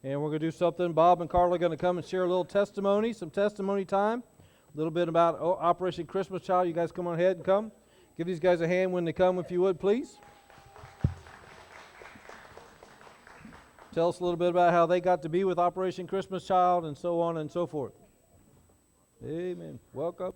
And we're going to do something. Bob and Karla are going to come and share a little testimony, some testimony time. A little bit about Operation Christmas Child. You guys come on ahead and come. Give these guys a hand when they come, if you would, please. Tell us a little bit about how they got to be with Operation Christmas Child and so on and so forth. Amen. Welcome.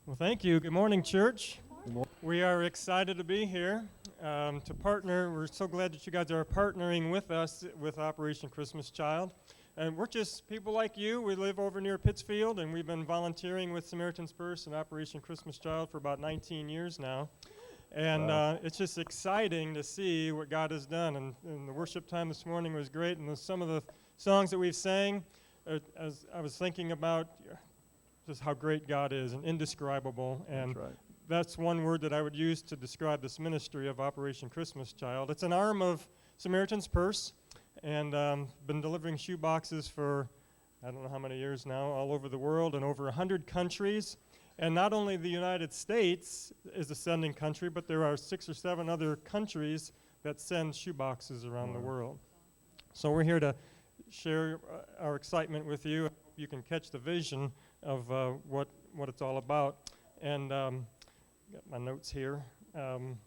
Well, thank you. Good morning, church. Good morning. We are excited to be here to partner. We're so glad that you guys are partnering with us with Operation Christmas Child. And we're just people like you. We live over near Pittsfield, and we've been volunteering with Samaritan's Purse and Operation Christmas Child for about 19 years now. And Wow. it's just exciting to see what God has done. And the worship time this morning was great. And some of the songs that we've sang, as I was thinking about just how great God is and indescribable. And That's right. that's one word that I would use to describe this ministry of Operation Christmas Child. It's an arm of Samaritan's Purse, and been delivering shoe boxes for I don't know how many years now, all over the world and over 100 countries. And not only the United States is a sending country, but there are 6 or 7 other countries that send shoe boxes around the world. So we're here to share our excitement with you. You can catch the vision of what it's all about. And got my notes here. I'm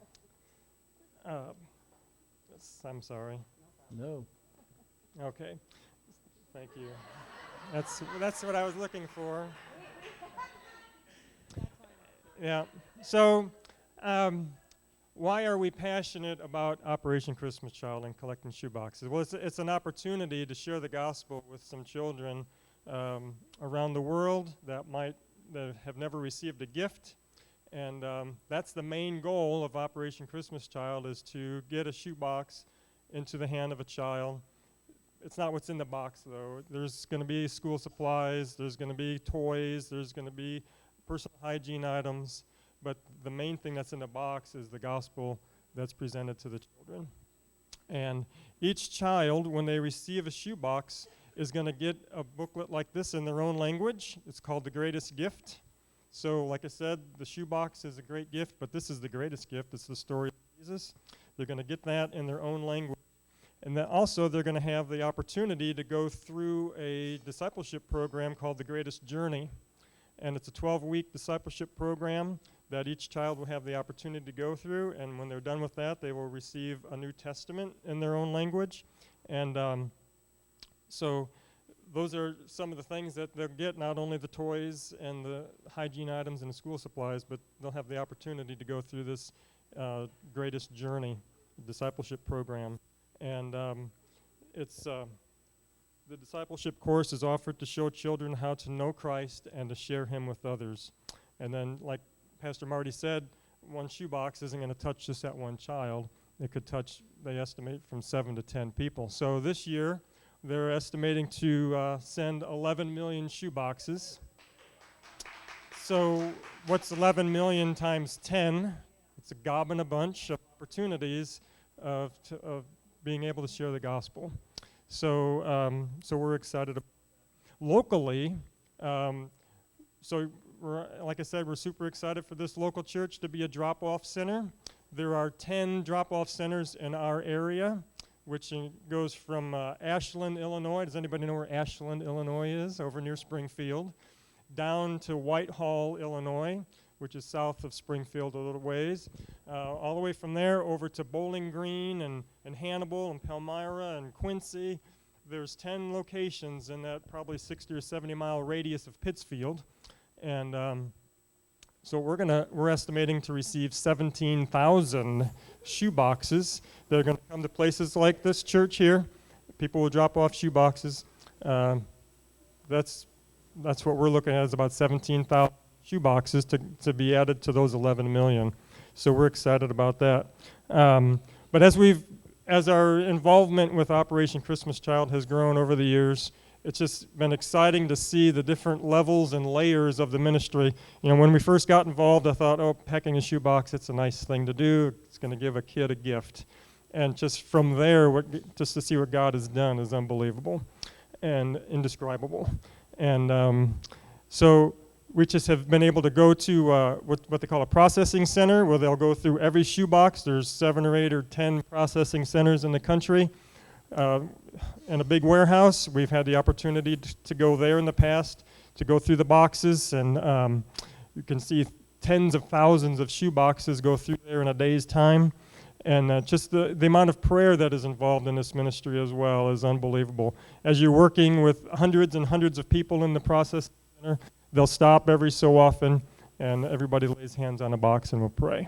sorry. No. Okay. Thank you. That's what I was looking for. Yeah. So, why are we passionate about Operation Christmas Child and collecting shoe boxes? Well, it's an opportunity to share the gospel with some children around the world that have never received a gift, and that's the main goal of Operation Christmas Child, is to get a shoe box into the hand of a child. It's not what's in the box, though. There's going to be school supplies, there's going to be toys, there's going to be personal hygiene items, but the main thing that's in the box is the gospel that's presented to the children. And each child, when they receive a shoebox, is going to get a booklet like this in their own language. It's called The Greatest Gift. So, like I said, the shoebox is a great gift, but this is the greatest gift. It's the story of Jesus. They're going to get that in their own language. And then also, they're going to have the opportunity to go through a discipleship program called The Greatest Journey. And it's a 12-week discipleship program that each child will have the opportunity to go through. And when they're done with that, they will receive a New Testament in their own language. And so those are some of the things that they'll get, not only the toys and the hygiene items and the school supplies, but they'll have the opportunity to go through this Greatest Journey discipleship program. And the discipleship course is offered to show children how to know Christ and to share him with others. And then, like Pastor Marty said, one shoebox isn't going to touch just that one child. It could touch, they estimate, from 7 to 10 people. So this year, they're estimating to send 11 million shoeboxes. So what's 11 million times 10? It's a gob and a bunch of opportunities of being able to share the gospel. So we're excited. Locally, like I said, we're super excited for this local church to be a drop-off center. There are 10 drop-off centers in our area, which goes from Ashland, Illinois. Does anybody know where Ashland, Illinois is? Over near Springfield. Down to Whitehall, Illinois, which is south of Springfield a little ways. All the way from there over to Bowling Green and Hannibal and Palmyra and Quincy. There's 10 locations in that probably 60 or 70 mile radius of Pittsfield. And so we're estimating to receive 17,000 shoe boxes. They're going to come to places like this church here. People will drop off shoe boxes. That's what we're looking at, is about 17,000 shoe boxes to be added to those 11 million. So we're excited about that. But as our involvement with Operation Christmas Child has grown over the years, it's just been exciting to see the different levels and layers of the ministry. You know, when we first got involved, I thought, packing a shoebox, it's a nice thing to do. It's going to give a kid a gift. And just from there, just to see what God has done is unbelievable and indescribable. And so we just have been able to go to what they call a processing center, where they'll go through every shoebox. There's 7 or 8 or 10 processing centers in the country, in a big warehouse. We've had the opportunity to go there in the past, to go through the boxes, and you can see tens of thousands of shoe boxes go through there in a day's time. And just the amount of prayer that is involved in this ministry as well is unbelievable. As you're working with hundreds and hundreds of people in the process center, they'll stop every so often, and everybody lays hands on a box and will pray.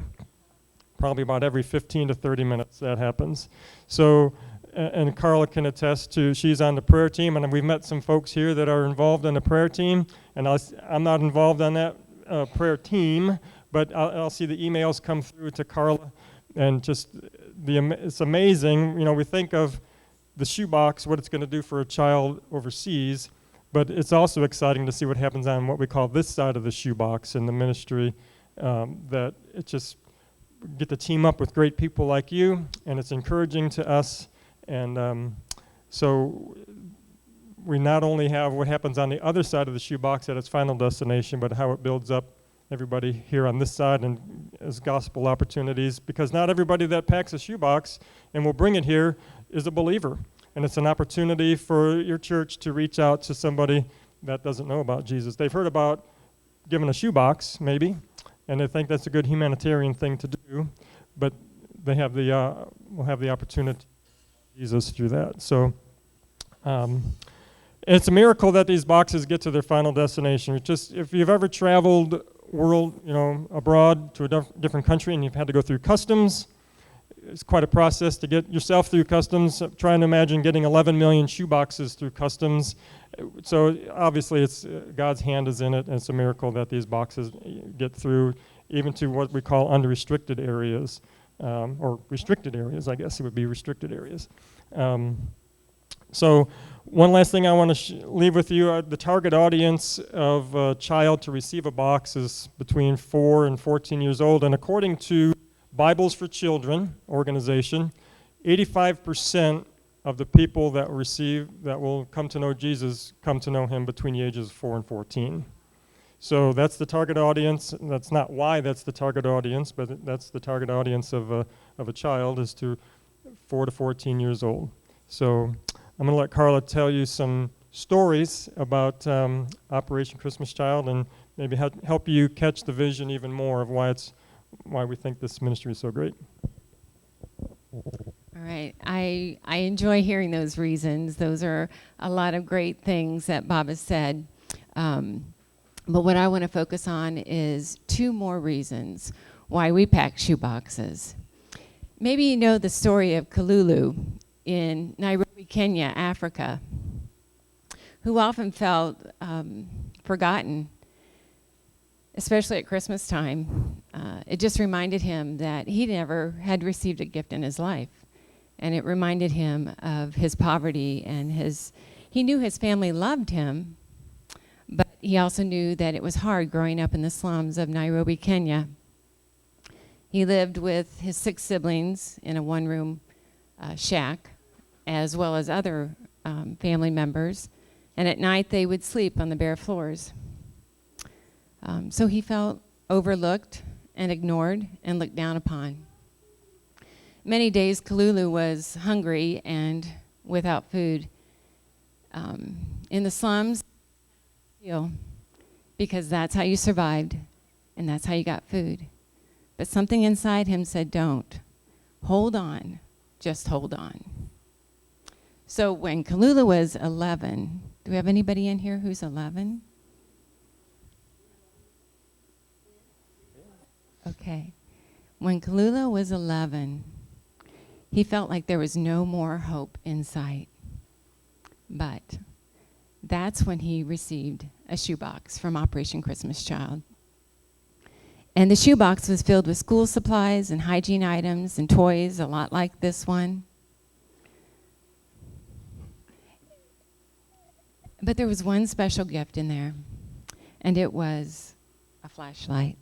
Probably about every 15 to 30 minutes that happens. So, and Karla can attest to, she's on the prayer team, and we've met some folks here that are involved in the prayer team, and I'm not involved on that prayer team, but I'll see the emails come through to Karla, and just it's amazing. You know, we think of the shoebox, what it's going to do for a child overseas, but it's also exciting to see what happens on what we call this side of the shoebox in the ministry, that it just get to team up with great people like you, and it's encouraging to us. And so we not only have what happens on the other side of the shoebox at its final destination, but how it builds up everybody here on this side and as gospel opportunities, because not everybody that packs a shoebox and will bring it here is a believer. And it's an opportunity for your church to reach out to somebody that doesn't know about Jesus. They've heard about giving a shoebox, maybe, and they think that's a good humanitarian thing to do, but they have will have the opportunity to Jesus through that. So it's a miracle that these boxes get to their final destination. It's just, if you've ever traveled abroad to a different country and you've had to go through customs, it's quite a process to get yourself through customs. Trying to imagine getting 11 million shoe boxes through customs. So obviously it's God's hand is in it, and it's a miracle that these boxes get through even to what we call unrestricted areas, or restricted areas, I guess it would be restricted areas. So one last thing I want to leave with you, the target audience of a child to receive a box is between 4 and 14 years old, and according to Bibles for Children organization, 85% of the people that will come to know Jesus come to know him between the ages of 4 and 14. So that's the target audience. That's not why that's the target audience, but that's the target audience of a child, is to 4 to 14 years old. So I'm going to let Karla tell you some stories about Operation Christmas Child, and maybe help you catch the vision even more of why we think this ministry is so great. All right. I enjoy hearing those reasons. Those are a lot of great things that Bob has said. But what I want to focus on is 2 more reasons why we pack shoe boxes. Maybe you know the story of Kalulu in Nairobi, Kenya, Africa, who often felt forgotten, especially at Christmas time. It just reminded him that he never had received a gift in his life. And it reminded him of his poverty, and he knew his family loved him, but he also knew that it was hard growing up in the slums of Nairobi, Kenya. He lived with his 6 siblings in a 1-room shack, as well as other family members, and at night they would sleep on the bare floors. So he felt overlooked and ignored and looked down upon. Many days Kalulu was hungry and without food. In the slums, because that's how you survived and that's how you got food. But something inside him said, don't. Hold on. Just hold on. So when Kalulu was 11, do we have anybody in here who's 11? Okay. When Kalulu was 11, he felt like there was no more hope in sight. But that's when he received a shoebox from Operation Christmas Child. And the shoebox was filled with school supplies and hygiene items and toys, a lot like this one. But there was one special gift in there, and it was a flashlight.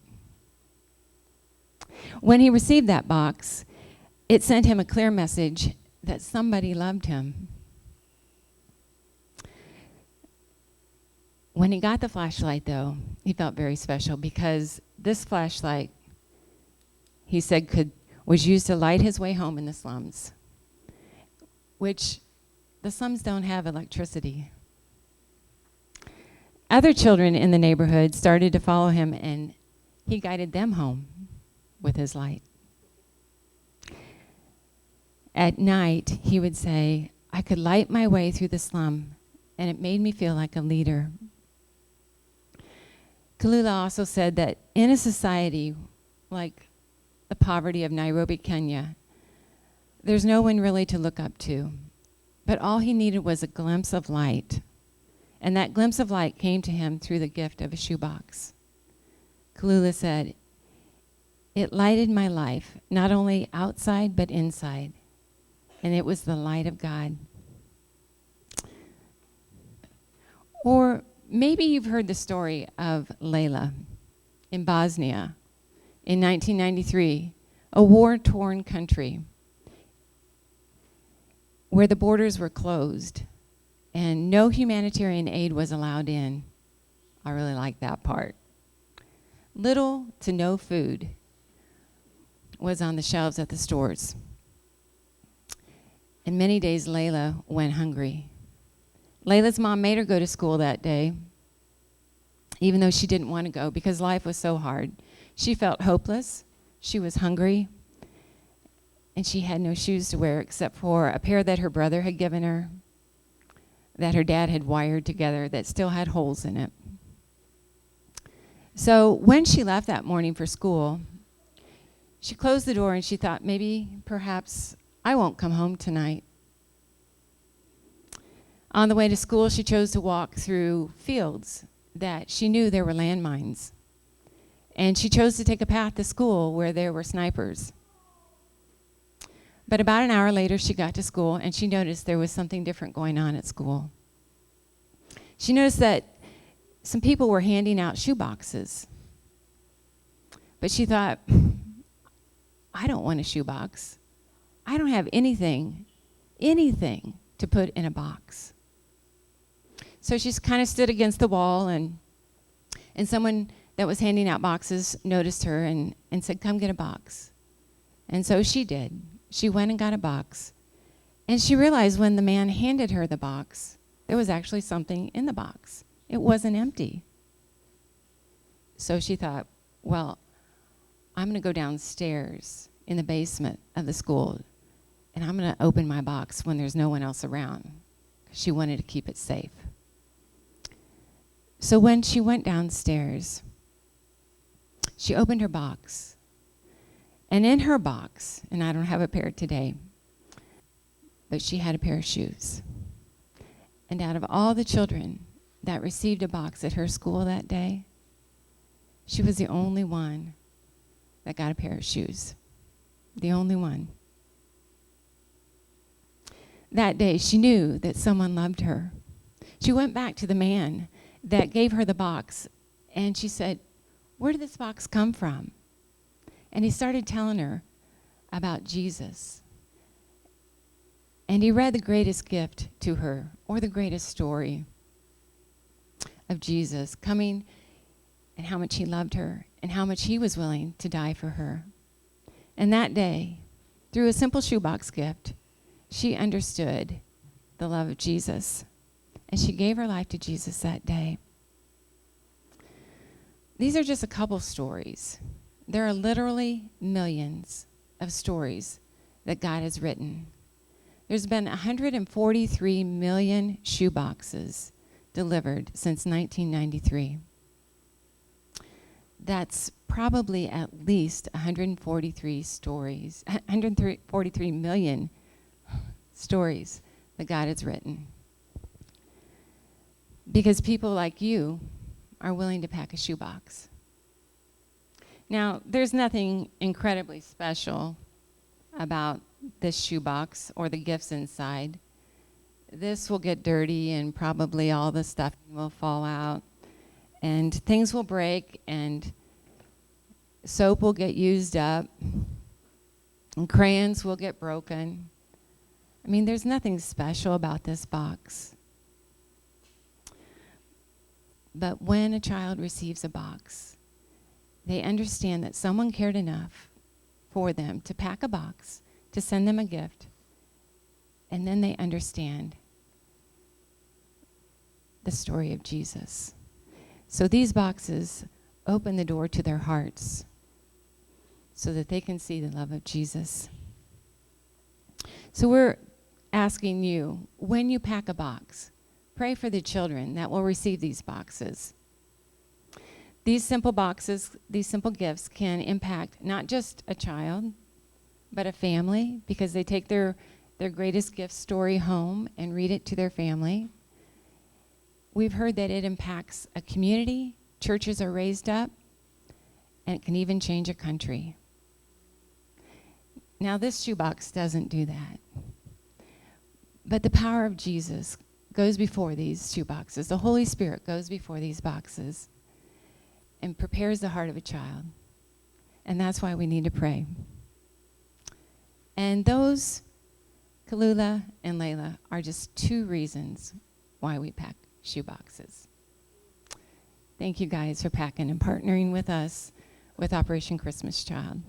When he received that box, it sent him a clear message that somebody loved him. When he got the flashlight, though, he felt very special, because this flashlight, he said, was used to light his way home in the slums, which the slums don't have electricity. Other children in the neighborhood started to follow him, and he guided them home with his light. At night, he would say, I could light my way through the slum, and it made me feel like a leader. Kalula also said that in a society like the poverty of Nairobi, Kenya, there's no one really to look up to. But all he needed was a glimpse of light. And that glimpse of light came to him through the gift of a shoebox. Kalula said, it lighted my life, not only outside but inside. And it was the light of God. Or maybe you've heard the story of Layla in Bosnia in 1993, a war-torn country where the borders were closed and no humanitarian aid was allowed in. I really like that part. Little to no food was on the shelves at the stores. And many days Layla went hungry. Layla's mom made her go to school that day, even though she didn't want to go because life was so hard. She felt hopeless. She was hungry. And she had no shoes to wear except for a pair that her brother had given her, that her dad had wired together, that still had holes in it. So when she left that morning for school, she closed the door and she thought, maybe, perhaps, I won't come home tonight. On the way to school, she chose to walk through fields that she knew there were landmines. And she chose to take a path to school where there were snipers. But about an hour later, she got to school and she noticed there was something different going on at school. She noticed that some people were handing out shoeboxes. But she thought, I don't want a shoebox. I don't have anything to put in a box. So she kind of stood against the wall, and someone that was handing out boxes noticed her and said, come get a box. And so she did. She went and got a box. And she realized when the man handed her the box, there was actually something in the box. It wasn't empty. So she thought, well, I'm going to go downstairs in the basement of the school, and I'm going to open my box when there's no one else around. She wanted to keep it safe. So when she went downstairs, she opened her box. And in her box, and I don't have a pair today, but she had a pair of shoes. And out of all the children that received a box at her school that day, she was the only one that got a pair of shoes. The only one. That day, she knew that someone loved her. She went back to the man that gave her the box, and she said, where did this box come from? And he started telling her about Jesus. And he read the greatest gift to her, or the greatest story of Jesus coming, and how much he loved her, and how much he was willing to die for her. And that day, through a simple shoebox gift, she understood the love of Jesus. And she gave her life to Jesus that day. These are just a couple stories. There are literally millions of stories that God has written. There's been 143 million shoeboxes delivered since 1993. That's probably at least 143 million stories that God has written. Because people like you are willing to pack a shoebox. Now, there's nothing incredibly special about this shoebox or the gifts inside. This will get dirty and probably all the stuff will fall out and things will break and soap will get used up and crayons will get broken. I mean, there's nothing special about this box. But when a child receives a box, they understand that someone cared enough for them to pack a box, to send them a gift, and then they understand the story of Jesus. So these boxes open the door to their hearts so that they can see the love of Jesus. So we're asking you, when you pack a box, pray for the children that will receive these boxes. These simple boxes, these simple gifts can impact not just a child, but a family, because they take their greatest gift story home and read it to their family. We've heard that it impacts a community, churches are raised up, and it can even change a country. Now, this shoebox doesn't do that. But the power of Jesus goes before these shoeboxes. The Holy Spirit goes before these boxes and prepares the heart of a child. And that's why we need to pray. And those, Kalula and Layla, are just 2 reasons why we pack shoeboxes. Thank you guys for packing and partnering with us with Operation Christmas Child.